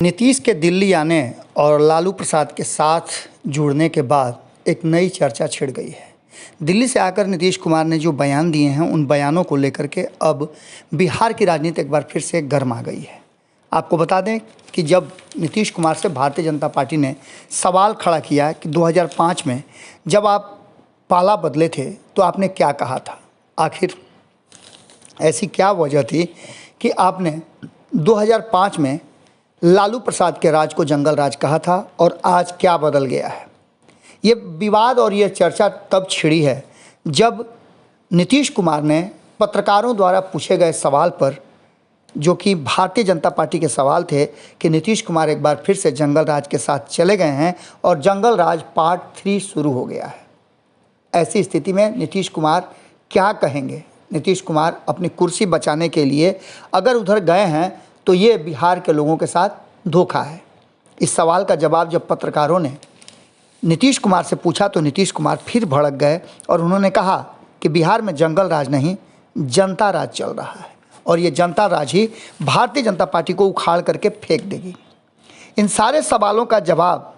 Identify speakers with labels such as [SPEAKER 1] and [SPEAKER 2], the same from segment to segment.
[SPEAKER 1] नीतीश के दिल्ली आने और लालू प्रसाद के साथ जुड़ने के बाद एक नई चर्चा छिड़ गई है। दिल्ली से आकर नीतीश कुमार ने जो बयान दिए हैं, उन बयानों को लेकर के अब बिहार की राजनीति एक बार फिर से गर्म आ गई है। आपको बता दें कि जब नीतीश कुमार से भारतीय जनता पार्टी ने सवाल खड़ा किया कि 2005 में जब आप पाला बदले थे तो आपने क्या कहा था, आखिर ऐसी क्या वजह थी कि आपने 2005 में लालू प्रसाद के राज को जंगल राज कहा था और आज क्या बदल गया है। ये विवाद और ये चर्चा तब छिड़ी है जब नीतीश कुमार ने पत्रकारों द्वारा पूछे गए सवाल पर, जो कि भारतीय जनता पार्टी के सवाल थे कि नीतीश कुमार एक बार फिर से जंगल राज के साथ चले गए हैं और जंगल राज पार्ट 3 शुरू हो गया है। ऐसी स्थिति में नीतीश कुमार क्या कहेंगे? नीतीश कुमार अपनी कुर्सी बचाने के लिए अगर उधर गए हैं तो ये बिहार के लोगों के साथ धोखा है। इस सवाल का जवाब जब पत्रकारों ने नीतीश कुमार से पूछा तो नीतीश कुमार फिर भड़क गए और उन्होंने कहा कि बिहार में जंगल राज नहीं, जनता राज चल रहा है और ये जनता राज ही भारतीय जनता पार्टी को उखाड़ करके फेंक देगी। इन सारे सवालों का जवाब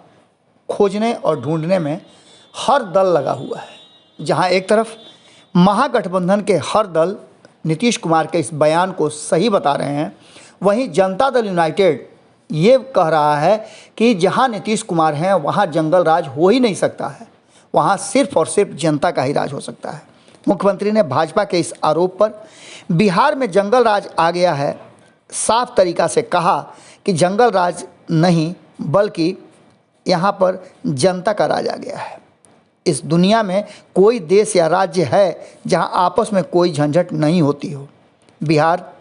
[SPEAKER 1] खोजने और ढूंढने में हर दल लगा हुआ है। जहां एक तरफ महागठबंधन के हर दल नीतीश कुमार के इस बयान को सही बता रहे हैं, वहीं जनता दल यूनाइटेड ये कह रहा है कि जहां नीतीश कुमार हैं वहां जंगल राज हो ही नहीं सकता है, वहां सिर्फ और सिर्फ जनता का ही राज हो सकता है। मुख्यमंत्री ने भाजपा के इस आरोप पर बिहार में जंगल राज आ गया है साफ तरीका से कहा कि जंगल राज नहीं बल्कि यहाँ पर जनता का राज आ गया है। इस दुनिया में कोई देश या राज्य है जहाँ आपस में कोई झंझट नहीं होती हो। बिहार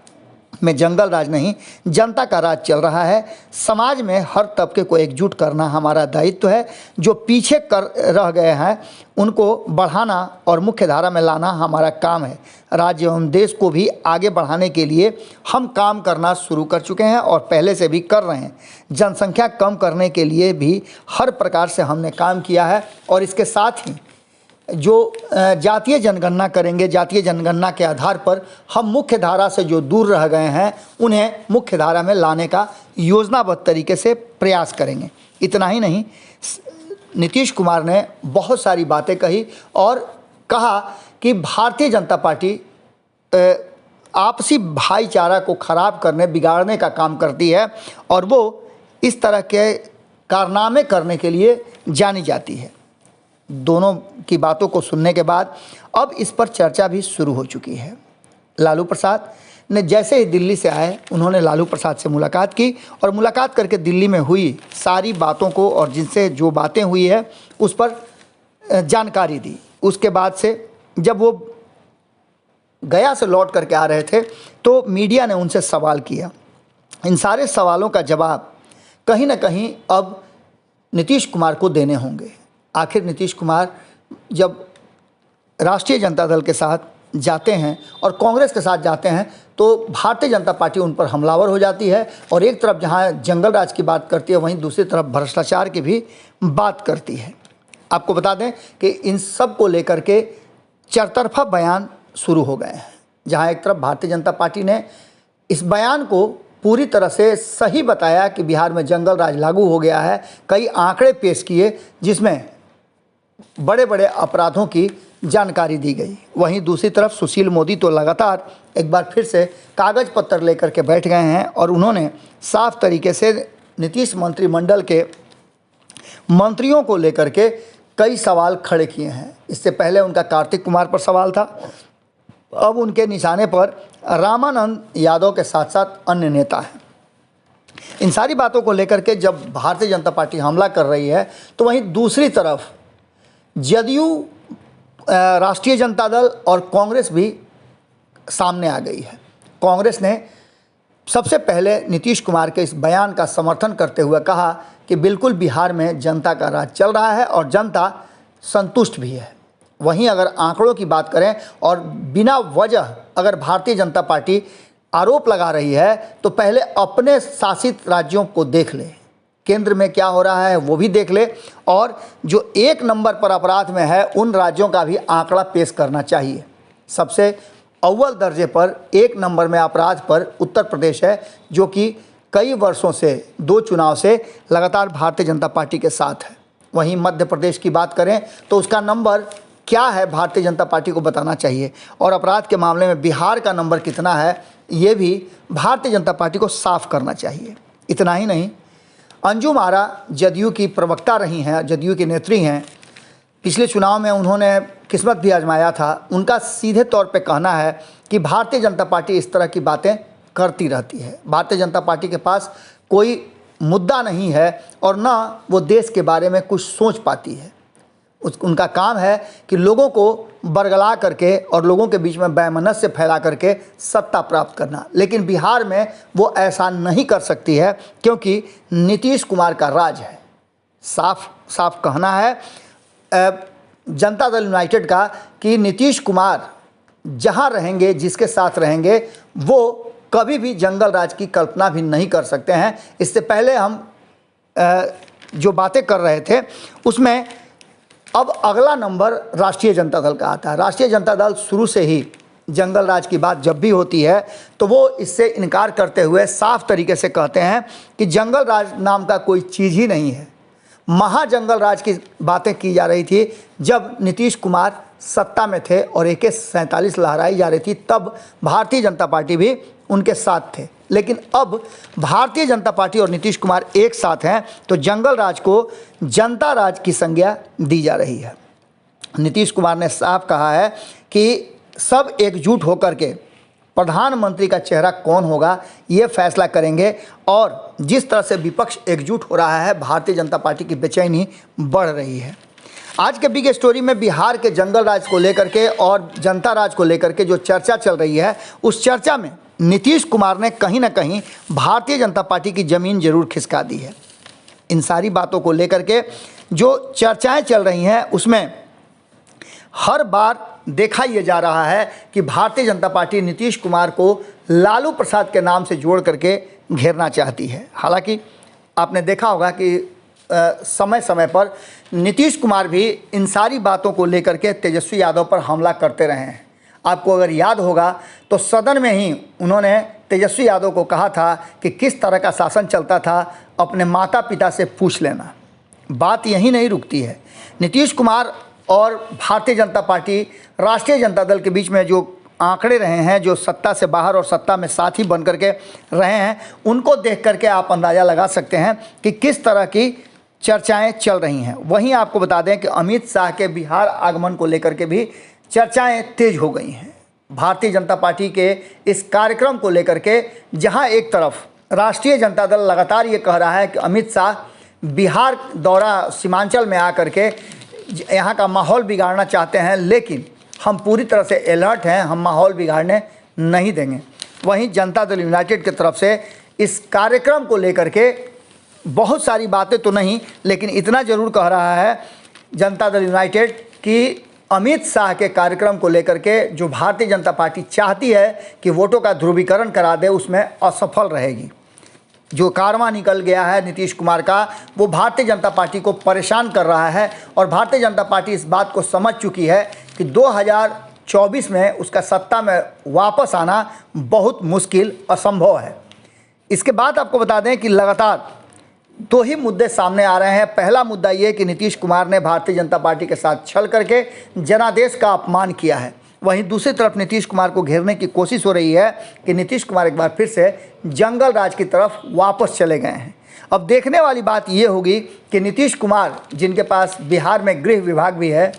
[SPEAKER 1] में जंगल राज नहीं, जनता का राज चल रहा है। समाज में हर तबके को एकजुट करना हमारा दायित्व है। जो पीछे कर रह गए हैं उनको बढ़ाना और मुख्य धारा में लाना हमारा काम है। राज्य एवं देश को भी आगे बढ़ाने के लिए हम काम करना शुरू कर चुके हैं और पहले से भी कर रहे हैं। जनसंख्या कम करने के लिए भी हर प्रकार से हमने काम किया है और इसके साथ ही जो जातीय जनगणना करेंगे, जातीय जनगणना के आधार पर हम मुख्य धारा से जो दूर रह गए हैं उन्हें मुख्य धारा में लाने का योजनाबद्ध तरीके से प्रयास करेंगे। इतना ही नहीं, नीतीश कुमार ने बहुत सारी बातें कही और कहा कि भारतीय जनता पार्टी आपसी भाईचारा को ख़राब करने, बिगाड़ने का काम करती है और वो इस तरह के कारनामे करने के लिए जानी जाती है। दोनों की बातों को सुनने के बाद अब इस पर चर्चा भी शुरू हो चुकी है। लालू प्रसाद ने जैसे ही दिल्ली से आए, उन्होंने लालू प्रसाद से मुलाकात की और मुलाकात करके दिल्ली में हुई सारी बातों को और जिनसे जो बातें हुई है उस पर जानकारी दी। उसके बाद से जब वो गया से लौट करके आ रहे थे तो मीडिया ने उनसे सवाल किया। इन सारे सवालों का जवाब कहीं ना कहीं अब नीतीश कुमार को देने होंगे। आखिर नीतीश कुमार जब राष्ट्रीय जनता दल के साथ जाते हैं और कांग्रेस के साथ जाते हैं तो भारतीय जनता पार्टी उन पर हमलावर हो जाती है और एक तरफ जहां जंगल राज की बात करती है वहीं दूसरी तरफ भ्रष्टाचार की भी बात करती है। आपको बता दें कि इन सब को लेकर के चरतरफा बयान शुरू हो गए हैं। जहां एक तरफ भारतीय जनता पार्टी ने इस बयान को पूरी तरह से सही बताया कि बिहार में जंगल राज लागू हो गया है, कई आंकड़े पेश किए जिसमें बड़े बड़े अपराधों की जानकारी दी गई। वहीं दूसरी तरफ सुशील मोदी तो लगातार एक बार फिर से कागज़ पत्तर लेकर के बैठ गए हैं और उन्होंने साफ तरीके से नीतीश मंत्रिमंडल के मंत्रियों को लेकर के कई सवाल खड़े किए हैं। इससे पहले उनका कार्तिक कुमार पर सवाल था, अब उनके निशाने पर रामानंद यादव के साथ साथ अन्य नेता हैं। इन सारी बातों को लेकर के जब भारतीय जनता पार्टी हमला कर रही है तो वहीं दूसरी तरफ जदयू, राष्ट्रीय जनता दल और कांग्रेस भी सामने आ गई है। कांग्रेस ने सबसे पहले नीतीश कुमार के इस बयान का समर्थन करते हुए कहा कि बिल्कुल बिहार में जनता का राज चल रहा है और जनता संतुष्ट भी है। वहीं अगर आंकड़ों की बात करें और बिना वजह अगर भारतीय जनता पार्टी आरोप लगा रही है तो पहले अपने शासित राज्यों को देख ले, केंद्र में क्या हो रहा है वो भी देख ले और जो एक नंबर पर अपराध में है उन राज्यों का भी आंकड़ा पेश करना चाहिए। सबसे अव्वल दर्जे पर एक नंबर में अपराध पर उत्तर प्रदेश है, जो कि कई वर्षों से 2 चुनाव से लगातार भारतीय जनता पार्टी के साथ है। वहीं मध्य प्रदेश की बात करें तो उसका नंबर क्या है भारतीय जनता पार्टी को बताना चाहिए, और अपराध के मामले में बिहार का नंबर कितना है ये भी भारतीय जनता पार्टी को साफ करना चाहिए। इतना ही नहीं, अंजुम आरा जदयू की प्रवक्ता रही हैं, जदयू की नेत्री हैं। पिछले चुनाव में उन्होंने किस्मत भी आजमाया था। उनका सीधे तौर पे कहना है कि भारतीय जनता पार्टी इस तरह की बातें करती रहती है। भारतीय जनता पार्टी के पास कोई मुद्दा नहीं है और ना वो देश के बारे में कुछ सोच पाती है। उनका काम है कि लोगों को बरगला करके और लोगों के बीच में वैमनस्य फैला करके सत्ता प्राप्त करना, लेकिन बिहार में वो ऐसा नहीं कर सकती है क्योंकि नीतीश कुमार का राज है। साफ साफ कहना है जनता दल यूनाइटेड का कि नीतीश कुमार जहां रहेंगे, जिसके साथ रहेंगे, वो कभी भी जंगल राज की कल्पना भी नहीं कर सकते हैं। इससे पहले हम जो बातें कर रहे थे उसमें अब अगला नंबर राष्ट्रीय जनता दल का आता है। राष्ट्रीय जनता दल शुरू से ही जंगल राज की बात जब भी होती है तो वो इससे इनकार करते हुए साफ तरीके से कहते हैं कि जंगल राज नाम का कोई चीज़ ही नहीं है। महाजंगल राज की बातें की जा रही थी जब नीतीश कुमार सत्ता में थे और AK-47 लहराई जा रही थी, तब भारतीय जनता पार्टी भी उनके साथ थे। लेकिन अब भारतीय जनता पार्टी और नीतीश कुमार एक साथ हैं तो जंगल राज को जनता राज की संज्ञा दी जा रही है। नीतीश कुमार ने साफ कहा है कि सब एकजुट होकर के प्रधानमंत्री का चेहरा कौन होगा ये फैसला करेंगे, और जिस तरह से विपक्ष एकजुट हो रहा है भारतीय जनता पार्टी की बेचैनी बढ़ रही है। आज के बिग स्टोरी में बिहार के जंगल राज को लेकर के और जनता राज को लेकर के जो चर्चा चल रही है, उस चर्चा में नीतीश कुमार ने कहीं ना कहीं भारतीय जनता पार्टी की ज़मीन जरूर खिसका दी है। इन सारी बातों को लेकर के जो चर्चाएं चल रही हैं उसमें हर बार देखा यह जा रहा है कि भारतीय जनता पार्टी नीतीश कुमार को लालू प्रसाद के नाम से जोड़ करके घेरना चाहती है। हालांकि आपने देखा होगा कि समय समय पर नीतीश कुमार भी इन सारी बातों को लेकर के तेजस्वी यादव पर हमला करते रहे हैं। आपको अगर याद होगा तो सदन में ही उन्होंने तेजस्वी यादव को कहा था कि किस तरह का शासन चलता था अपने माता पिता से पूछ लेना। बात यहीं नहीं रुकती है। नीतीश कुमार और भारतीय जनता पार्टी, राष्ट्रीय जनता दल के बीच में जो आंकड़े रहे हैं, जो सत्ता से बाहर और सत्ता में साथ ही बन करके रहे हैं, उनको देख करके आप अंदाज़ा लगा सकते हैं कि किस तरह की चर्चाएं चल रही हैं। वहीं आपको बता दें कि अमित शाह के बिहार आगमन को लेकर के भी चर्चाएं तेज हो गई हैं। भारतीय जनता पार्टी के इस कार्यक्रम को लेकर के जहां एक तरफ राष्ट्रीय जनता दल लगातार ये कह रहा है कि अमित शाह बिहार दौरा सीमांचल में आकर के यहाँ का माहौल बिगाड़ना चाहते हैं, लेकिन हम पूरी तरह से अलर्ट हैं, हम माहौल बिगाड़ने नहीं देंगे। वहीं जनता दल यूनाइटेड की तरफ से इस कार्यक्रम को लेकर के बहुत सारी बातें तो नहीं, लेकिन इतना ज़रूर कह रहा है जनता दल यूनाइटेड कि अमित शाह के कार्यक्रम को लेकर के जो भारतीय जनता पार्टी चाहती है कि वोटों का ध्रुवीकरण करा दे, उसमें असफल रहेगी। जो कारवां निकल गया है नीतीश कुमार का, वो भारतीय जनता पार्टी को परेशान कर रहा है और भारतीय जनता पार्टी इस बात को समझ चुकी है कि 2024 में उसका सत्ता में वापस आना बहुत मुश्किल, असंभव है। इसके बाद आपको बता दें कि लगातार 2 ही मुद्दे सामने आ रहे हैं। पहला मुद्दा ये कि नीतीश कुमार ने भारतीय जनता पार्टी के साथ छल करके जनादेश का अपमान किया है। वहीं दूसरी तरफ नीतीश कुमार को घेरने की कोशिश हो रही है कि नीतीश कुमार एक बार फिर से जंगल राज की तरफ वापस चले गए हैं। अब देखने वाली बात ये होगी कि नीतीश कुमार, जिनके पास बिहार में गृह विभाग भी है,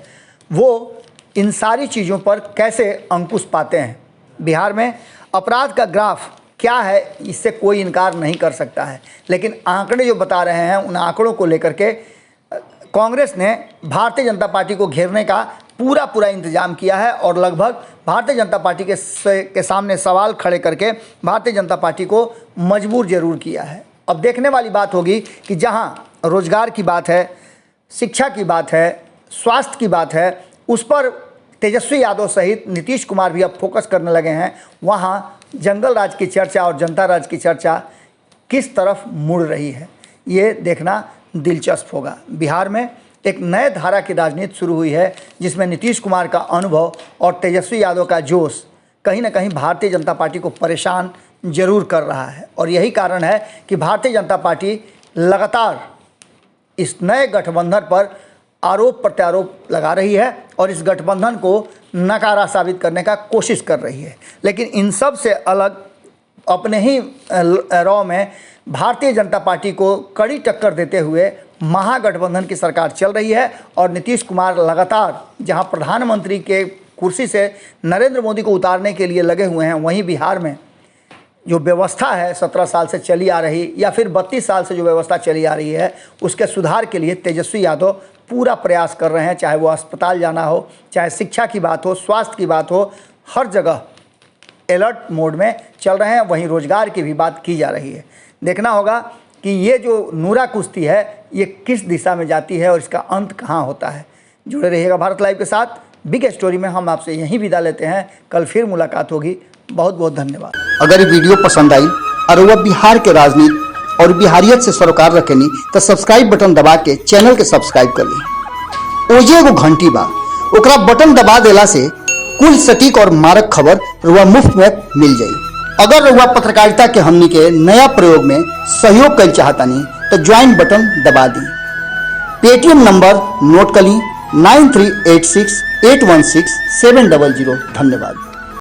[SPEAKER 1] वो इन सारी चीज़ों पर कैसे अंकुश पाते हैं। बिहार में अपराध का ग्राफ क्या है इससे कोई इनकार नहीं कर सकता है, लेकिन आंकड़े जो बता रहे हैं उन आंकड़ों को लेकर के कांग्रेस ने भारतीय जनता पार्टी को घेरने का पूरा इंतजाम किया है और लगभग भारतीय जनता पार्टी के सामने सवाल खड़े करके भारतीय जनता पार्टी को मजबूर जरूर किया है। अब देखने वाली बात होगी कि जहां रोजगार की बात है, शिक्षा की बात है, स्वास्थ्य की बात है, उस पर तेजस्वी यादव सहित नीतीश कुमार भी अब फोकस करने लगे हैं। वहां जंगल राज की चर्चा और जनता राज की चर्चा किस तरफ मुड़ रही है, ये देखना दिलचस्प होगा। बिहार में एक नए धारा की राजनीति शुरू हुई है जिसमें नीतीश कुमार का अनुभव और तेजस्वी यादव का जोश कहीं ना कहीं भारतीय जनता पार्टी को परेशान जरूर कर रहा है। और यही कारण है कि भारतीय जनता पार्टी लगातार इस नए गठबंधन पर आरोप प्रत्यारोप लगा रही है और इस गठबंधन को नकारा साबित करने का कोशिश कर रही है। लेकिन इन सब से अलग अपने ही रॉ में भारतीय जनता पार्टी को कड़ी टक्कर देते हुए महागठबंधन की सरकार चल रही है और नीतीश कुमार लगातार जहां प्रधानमंत्री के कुर्सी से नरेंद्र मोदी को उतारने के लिए लगे हुए हैं, वहीं बिहार में जो व्यवस्था है 17 साल से चली आ रही या फिर 32 साल से जो व्यवस्था चली आ रही है, उसके सुधार के लिए तेजस्वी यादव पूरा प्रयास कर रहे हैं। चाहे वो अस्पताल जाना हो, चाहे शिक्षा की बात हो, स्वास्थ्य की बात हो, हर जगह अलर्ट मोड में चल रहे हैं। वहीं रोजगार की भी बात की जा रही है। देखना होगा कि ये जो नूरा कुश्ती है ये किस दिशा में जाती है और इसका अंत कहाँ होता है। जुड़े रहिएगा भारत लाइव के साथ। बिग स्टोरी में हम आपसे यहीं विदा लेते हैं। कल फिर मुलाकात होगी। बहुत बहुत धन्यवाद।
[SPEAKER 2] अगर ये वीडियो पसंद आई और वह बिहार के राजनीति और बिहारियत से सरोकार रखेनी तो सब्सक्राइब बटन दबा के चैनल के सब्सक्राइब कर ली। ओजे एगो घंटी बा, ओकरा बटन दबा देला से कुल सटीक और मारक खबर रुआ मुफ्त में मिल जाई। अगर रुआ पत्रकारिता के हमनी के नया प्रयोग में सहयोग कर चाहतानी तो ज्वाइन बटन दबा दी। पेटीएम नंबर नोट कर ली 9386816700। धन्यवाद।